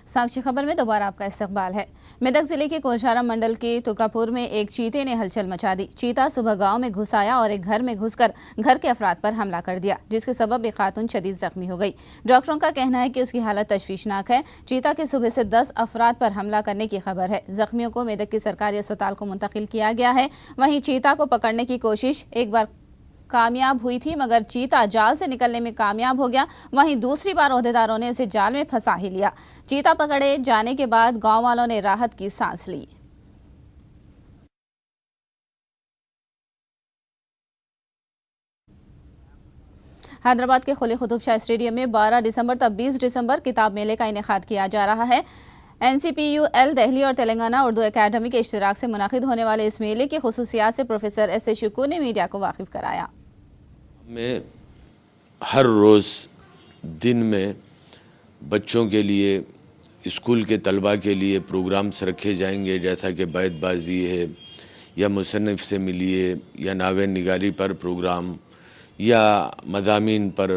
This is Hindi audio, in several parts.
साक्षी खबर में दोबारा आपका इस्तकबाल है। मेदक जिले के कोलछारा मंडल के तुकापुर में एक चीते ने हलचल मचा दी। चीता सुबह गांव में घुस आया और एक घर में घुसकर घर के अफराद पर हमला कर दिया, जिसके सबब एक खातून शदीद जख्मी हो गई। डॉक्टरों का कहना है कि उसकी हालत तशवीशनाक है। चीता के सुबह से 10 अफराद पर हमला करने की खबर है। जख्मियों को मेदक के सरकारी अस्पताल को मुंतकिल किया गया है। वहीं चीता को पकड़ने की कोशिश एक बार कामयाब हुई थी, मगर चीता जाल से निकलने में कामयाब हो गया। वहीं दूसरी बार ओहदेदारों ने उसे जाल में फंसा ही लिया। चीता पकड़े जाने के बाद गांव वालों ने राहत की सांस ली। हैदराबाद के खुले कुतुब शाह स्टेडियम में 12 दिसंबर तक 20 दिसंबर किताब मेले का इनेकाद किया जा रहा है। NCPUL दिल्ली और तेलंगाना उर्दू अकादमी के इश्तिराक से मुनाकिद होने वाले इस मेले की खुसूसियात से प्रोफेसर S.A. शुक्कू ने मीडिया को वाकिफ कराया। में हर रोज़ दिन में बच्चों के लिए, स्कूल के तलबा के लिए प्रोग्राम्स रखे जाएंगे, जैसा कि बैतबाजी है या मुसन्निफ़ से मिलिए या नावे निगारी पर प्रोग्राम या मज़ामीन पर।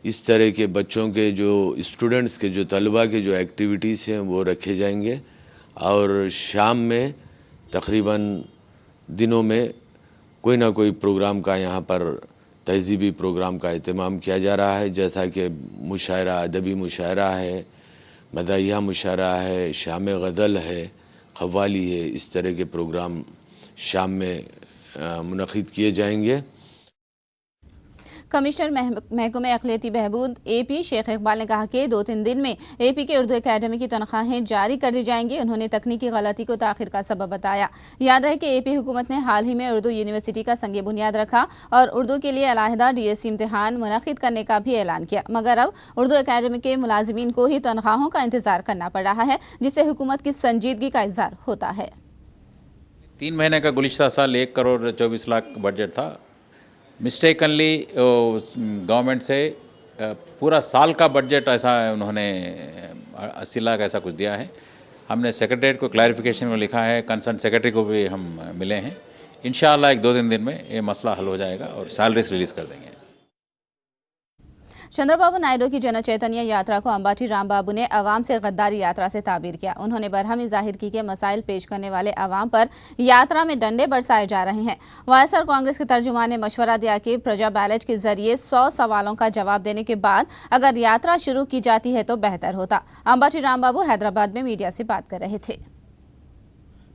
इस तरह के बच्चों के जो स्टूडेंट्स के जो तलबा के जो एक्टिविटीज़ हैं वो रखे जाएंगे। और शाम में तकरीबन दिनों में कोई ना कोई प्रोग्राम का यहाँ पर तहज़ीबी प्रोग्राम का एहतमाम किया जा रहा है, जैसा कि मुशायरा, अदबी मुशायरा है, मदाहिया मुशायरा है, शाम गज़ल है, क़व्वाली है। इस तरह के प्रोग्राम शाम में मुनक़िद किए जाएंगे। कमिश्नर महकमे अक़लियती बहबूद AP शेख इकबाल ने कहा कि 2-3 दिन में AP के उर्दू अकादमी की तनख्वाहें जारी कर दी जाएंगी। उन्होंने तकनीकी गलती को ताख़िर का सबब बताया। याद रहे कि AP हुकूमत ने हाल ही में उर्दू यूनिवर्सिटी का संगे बुनियाद रखा और उर्दू के लिए अलहदा DSC इम्तिहान मुनक़िद करने का भी ऐलान किया, मगर अब उर्दू अकादमी के मुलाजिमीन को ही तनख्वाहों का इंतज़ार करना पड़ रहा है, जिससे हुकूमत की संजीदगी का इज़हार होता है। 3 महीने का गुज़िश्ता साल 1 करोड़ 24 लाख बजट था। मिस्टेकनली गवर्नमेंट से पूरा साल का बजट ऐसा उन्होंने 80 लाख ऐसा कुछ दिया है। हमने सेक्रेटरीट को क्लैरिफिकेशन में लिखा है, कंसर्न सेक्रेटरी को भी हम मिले हैं। इंशाअल्लाह 1-2 दिन में ये मसला हल हो जाएगा और सैलरीज रिलीज़ कर देंगे। चंद्रबाबू नायडू की जन चैतन्य यात्रा को अंबाटी रामबाबू ने अवाम से गद्दारी यात्रा से ताबीर किया। उन्होंने बरहमी जाहिर की कि मसाइल पेश करने वाले अवाम पर यात्रा में डंडे बरसाए जा रहे हैं। YSR कांग्रेस के तर्जुमान ने मशवरा दिया कि प्रजा बैलेट के जरिए 100 सवालों का जवाब देने के बाद अगर यात्रा शुरू की जाती है तो बेहतर होता। अंबाटी रामबाबू हैदराबाद में मीडिया से बात कर रहे थे।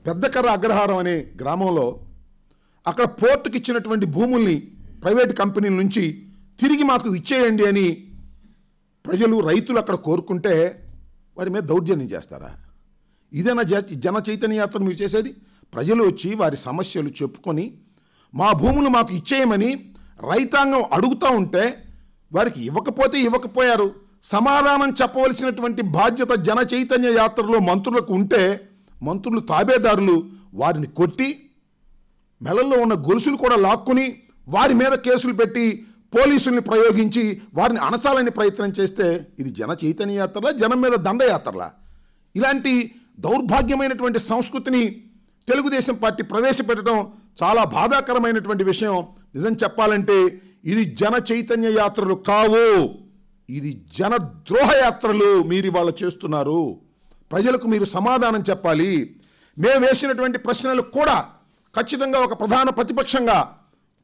పెద్దకర్ర అగ్రహారం అనే గ్రామంలో అక్కడ పోర్టుకి ఇచ్చినటువంటి భూముల్ని ప్రైవేట్ కంపెనీల నుంచి తిరిగి మాకు ఇచ్చేయండి అని ప్రజలు, రైతులు అక్కడ కోరుకుంటే వారి మీద దౌర్జన్యం చేస్తారా? ఇదేనా జన చైతన్య యాత్ర మీరు చేసేది? ప్రజలు వచ్చి వారి సమస్యలు చెప్పుకొని మా భూములు మాకు ఇచ్చేయమని రైతాంగం అడుగుతూ ఉంటే వారికి ఇవ్వకపోయారు. సమాధానం చెప్పవలసినటువంటి బాధ్యత జన చైతన్య యాత్రలో మంత్రులకు ఉంటే మంత్రులు తాబేదారులు వారిని కొట్టి మెడల్లో ఉన్న గొలుసులు కూడా లాక్కుని వారి మీద కేసులు పెట్టి పోలీసుల్ని ప్రయోగించి వారిని అణచాలని ప్రయత్నం చేస్తే ఇది జన చైతన్య యాత్రలా, జనం మీద దండయాత్రలా? ఇలాంటి దౌర్భాగ్యమైనటువంటి సంస్కృతిని తెలుగుదేశం పార్టీ ప్రవేశపెట్టడం చాలా బాధాకరమైనటువంటి విషయం. నిజం చెప్పాలంటే ఇది జన చైతన్య యాత్రలు కావు, ఇది జన ద్రోహ యాత్రలు మీరు ఇవాళ చేస్తున్నారు. ప్రజలకు మీరు సమాధానం చెప్పాలి. మేము వేసినటువంటి ప్రశ్నలు కూడా ఖచ్చితంగా ఒక ప్రధాన ప్రతిపక్షంగా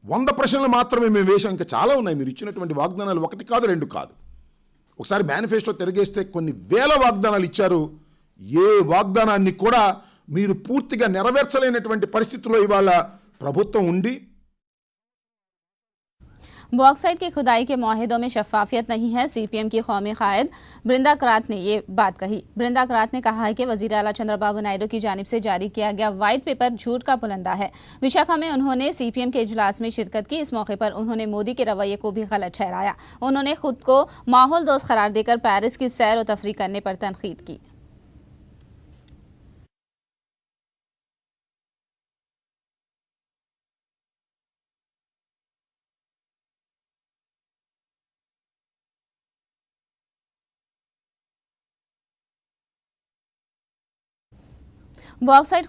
100 ప్రశ్నలు మాత్రమే మేము వేసాం. ఇంకా చాలా ఉన్నాయి. మీరు ఇచ్చినటువంటి వాగ్దానాలు 1 కాదు 2 కాదు. ఒకసారి మేనిఫెస్టో తిరిగేస్తే కొన్ని వేల వాగ్దానాలు ఇచ్చారు. ఏ వాగ్దానాన్ని కూడా మీరు పూర్తిగా నెరవేర్చలేనటువంటి పరిస్థితుల్లో ఇవాళ ప్రభుత్వం ఉండి बॉक्साइट की खुदाई के मुआहिदों में शफाफियत नहीं है। CPM की कौमी कायद बृंदा करात ने ये बात कही। बृंदा करात ने कहा है कि वज़ीर आला चंद्रबाबू नायडू की जानिब से जारी किया गया व्हाइट पेपर झूठ का पुलंदा है। विशाखा में उन्होंने CPM के इजलास में शिरकत की। इस मौके पर उन्होंने मोदी के रवैये को भी गलत ठहराया। उन्होंने खुद को माहौल दोस्त करार देकर पेरिस की सैर और तफरी करने पर तनकीद की। बॉक्साइट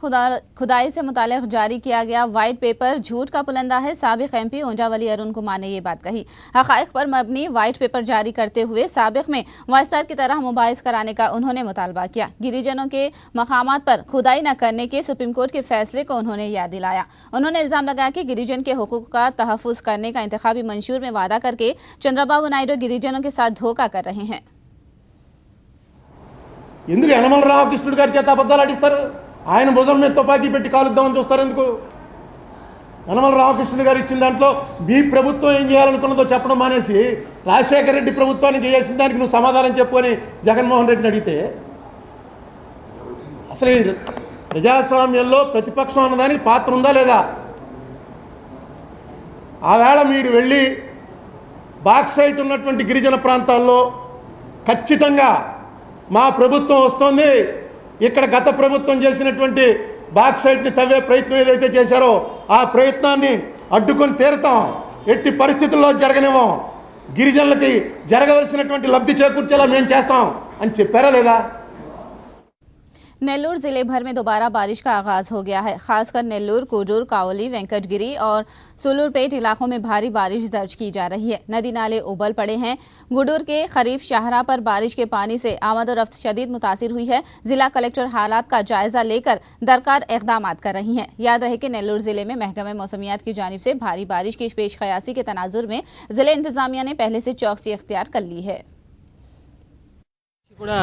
खुदाई से मुतालिक जारी किया गया व्हाइट पेपर झूठ का पुलंदा है। साबिक एमपी ऊंजावली अरुण कुमार ने ये बात कही। हकाइक पर मबनी व्हाइट पेपर जारी करते हुए साबिक में वायसर की तरह मुबाइस कराने का उन्होंने मुतालबा किया। गिरिजनों के मकामात पर खुदाई न करने के सुप्रीम कोर्ट के फैसले को उन्होंने याद दिलाया। उन्होंने इल्जाम लगाया कि गिरिजन के हुकूक का तहफ़्फ़ुज़ करने का इंतखाबी मंशूर में वादा करके चंद्रबाबू नायडू गिरिजनों के साथ धोखा कर रहे हैं। ఎందుకు యనమల రామకృష్ణుడు గారి చేత అబద్ధాలు ఆడిస్తారు? ఆయన భుజం మీద తుపాకీ పెట్టి కాలుద్దామని చూస్తారు ఎందుకు? యనమల రామకృష్ణుడు గారు ఇచ్చిన దాంట్లో మీ ప్రభుత్వం ఏం చేయాలనుకున్నదో చెప్పడం మానేసి రాజశేఖర రెడ్డి ప్రభుత్వాన్ని చేయాల్సిన దానికి నువ్వు సమాధానం చెప్పు అని జగన్మోహన్ రెడ్డిని అడిగితే అసలు ఈ ప్రజాస్వామ్యంలో ప్రతిపక్షం అన్నదానికి పాత్ర ఉందా లేదా? ఆవేళ మీరు వెళ్ళి బాక్సైట్ ఉన్నటువంటి గిరిజన ప్రాంతాల్లో ఖచ్చితంగా మా ప్రభుత్వం వస్తుంది, ఇక్కడ గత ప్రభుత్వం చేసినటువంటి బాక్సైట్ని తవ్వే ప్రయత్నం ఏదైతే చేశారో ఆ ప్రయత్నాన్ని అడ్డుకొని తీరుతాం, ఎట్టి పరిస్థితుల్లో జరగనివ్వం, గిరిజనులకి జరగవలసినటువంటి లబ్ధి చేకూర్చేలా మేము చేస్తాం అని చెప్పారా లేదా? नेल्लूर जिले भर में दोबारा बारिश का आगाज हो गया है। खासकर नेल्लूर, कुडूर, कावली, वेंकटगिरी और सुलूरपेट इलाकों में भारी बारिश दर्ज की जा रही है। नदी नाले उबल पड़े हैं। गुडूर के करीब शाहरा पर बारिश के पानी से आमदोरफ्त शदीद मुतासिर हुई है। जिला कलेक्टर हालात का जायजा लेकर दरकार इकदाम कर रही हैं। याद रहे कि नेल्लूर जिले में महकमे मौसमियात की जानिब से भारी बारिश की पेश कयासी के तनाजुर में जिले इंतजामिया ने पहले से चौकसी इख्तियार कर ली है। కూడా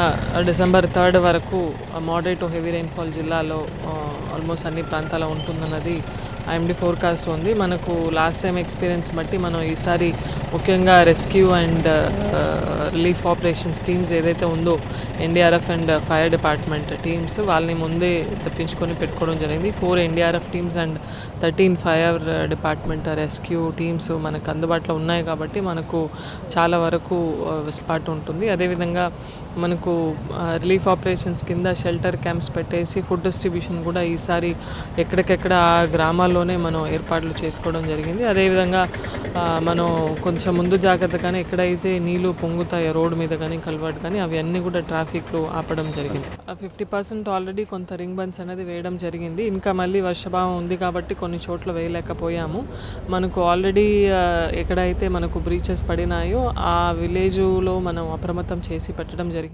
డిసెంబర్ 3 వరకు మోడరేట్ టు హెవీ రైన్ఫాల్ జిల్లాలో ఆల్మోస్ట్ అన్ని ప్రాంతాల్లో ఉంటుందన్నది ఐఎండీ ఫోర్కాస్ట్ ఉంది. మనకు లాస్ట్ టైం ఎక్స్పీరియన్స్ బట్టి మనం ఈసారి ముఖ్యంగా rescue and relief operations teams ఏదైతే ఉందో NDRF and fire department teams వాళ్ళని ముందే తెప్పించుకొని పెట్టుకోవడం జరిగింది. 4 NDRF teams and 13 fire department rescue teams మనకు అందుబాటులో ఉన్నాయి కాబట్టి మనకు చాలా వరకు వెసులుబాటు ఉంటుంది. అదేవిధంగా మనకు రిలీఫ్ ఆపరేషన్స్ కింద షెల్టర్ క్యాంప్స్ పెట్టేసి ఫుడ్ డిస్ట్రిబ్యూషన్ కూడా ఈసారి ఎక్కడికెక్కడ ఆ గ్రామాల్లోనే మనం ఏర్పాట్లు చేసుకోవడం జరిగింది. అదేవిధంగా మనం కొంచెం ముందు జాగ్రత్తగానే ఎక్కడైతే నీళ్లు పొంగుతాయో రోడ్డు మీద కానీ కల్వర్ట్ కానీ అవి అన్నీ కూడా ట్రాఫిక్లో ఆపడం జరిగింది. 50% ఆల్రెడీ కొంత రింగ్ బండ్స్ అనేది వేయడం జరిగింది. ఇంకా మళ్ళీ వర్షభావం ఉంది కాబట్టి కొన్ని చోట్ల వేయలేకపోయాము. మనకు ఆల్రెడీ ఎక్కడైతే మనకు బ్రీచెస్ పడినాయో ఆ విలేజ్లో మనం అప్రమత్తం చేసి పెట్టడం జరిగింది.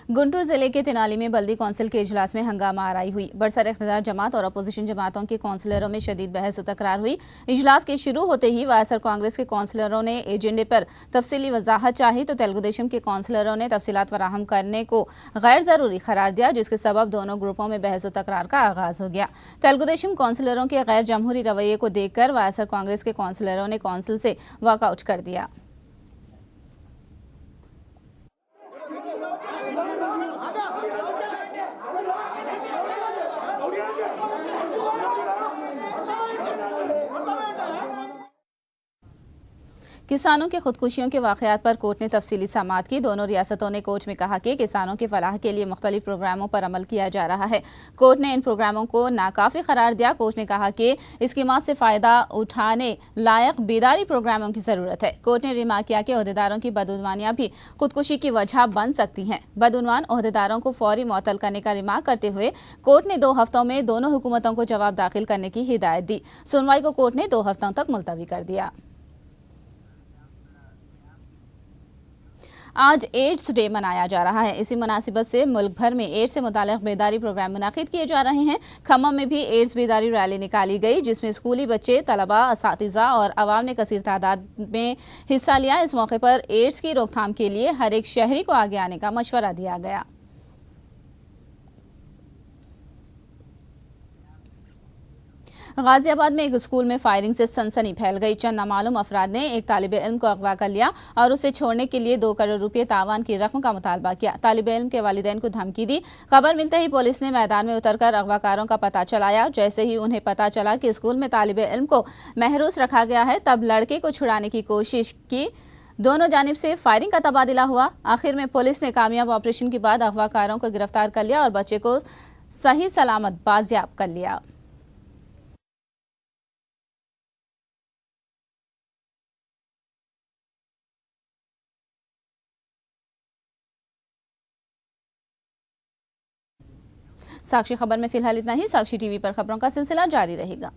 गुंटूर जिले के तेनाली में बल्दी कौंसिल के इजलास में हंगामा आराई हुई। बरसर इख्तियार जमात और अपोजिशन जमातों के कौंसलरों में शदीद बहस व तकरार हुई। इजलास के शुरू होते ही वायसर कांग्रेस के कौंसलरों ने एजेंडे पर तफसीली वजाहत चाही तो तेलुगु देशम के कौंसलरों ने तफसीलात फराहम करने को गैर ज़रूरी करार दिया, जिसके सबब दोनों ग्रुपों में बहस व तकरार का आगाज हो गया। तेलुगु देशम कौंसलरों के गैर जमहूरी रवैये को देखकर वायसर कांग्रेस के कौंसलरों ने कौंसिल से वॉकआउट कर दिया। किसानों के खुदकुशियों के वाक़यात पर कोर्ट ने तफसीली समाअत की। दोनों रियासतों ने कोर्ट में कहा कि किसानों के फलाह के लिए मुख्तलिफ प्रोग्रामों पर अमल किया जा रहा है। कोर्ट ने इन प्रोग्रामों को नाकाफी करार दिया। कोर्ट ने कहा कि इस कीमत से फ़ायदा उठाने लायक बेदारी प्रोग्रामों की ज़रूरत है। कोर्ट ने रिमार्क किया कि ओहदेदारों की बदउनवानियाँ भी खुदकुशी की वजह बन सकती हैं। बदउनवान ओहदेदारों को फौरी मुअत्तल करने का रिमार्क करते हुए कोर्ट ने 2 हफ्तों में दोनों हुकूमतों को जवाब दाखिल करने की हिदायत दी। सुनवाई को कोर्ट ने 2 हफ्तों तक मुलतवी कर दिया। आज एड्स डे मनाया जा रहा है। इसी मुनासिबत से मुल्क भर में एड्स से मुताल्लिक़ बेदारी प्रोग्राम मुनाकिद किए जा रहे हैं। खम्मम में भी एड्स बेदारी रैली निकाली गई, जिसमें स्कूली बच्चे, तलबा, असातिज़ा और अवाम ने कसीर तादाद में हिस्सा लिया। इस मौके पर एड्स की रोकथाम के लिए हर एक शहरी को आगे आने का मशवरा दिया गया। गाजियाबाद में एक स्कूल में फायरिंग से सनसनी फैल गई। चंद नामालूम अफराद ने एक तालिब इल्म को अगवा कर लिया और उसे छोड़ने के लिए 2 करोड़ रुपये तावान की रकम का मुतालबा किया। तालिब इल्म के वालिदैन को धमकी दी। खबर मिलते ही पुलिस ने मैदान में उतरकर अगवाकारों का पता चलाया। जैसे ही उन्हें पता चला कि स्कूल में तालिब इल्म को महरूस रखा गया है, तब लड़के को छुड़ाने की कोशिश की। दोनों जानिब से फायरिंग का तबादला हुआ। आखिर में पुलिस ने कामयाब ऑपरेशन के बाद अगवाकारों को गिरफ्तार कर लिया और बच्चे को सही सलामत बाजियाब कर लिया। साक्षी खबर में फिलहाल इतना ही। साक्षी टीवी पर खबरों का सिलसिला जारी रहेगा।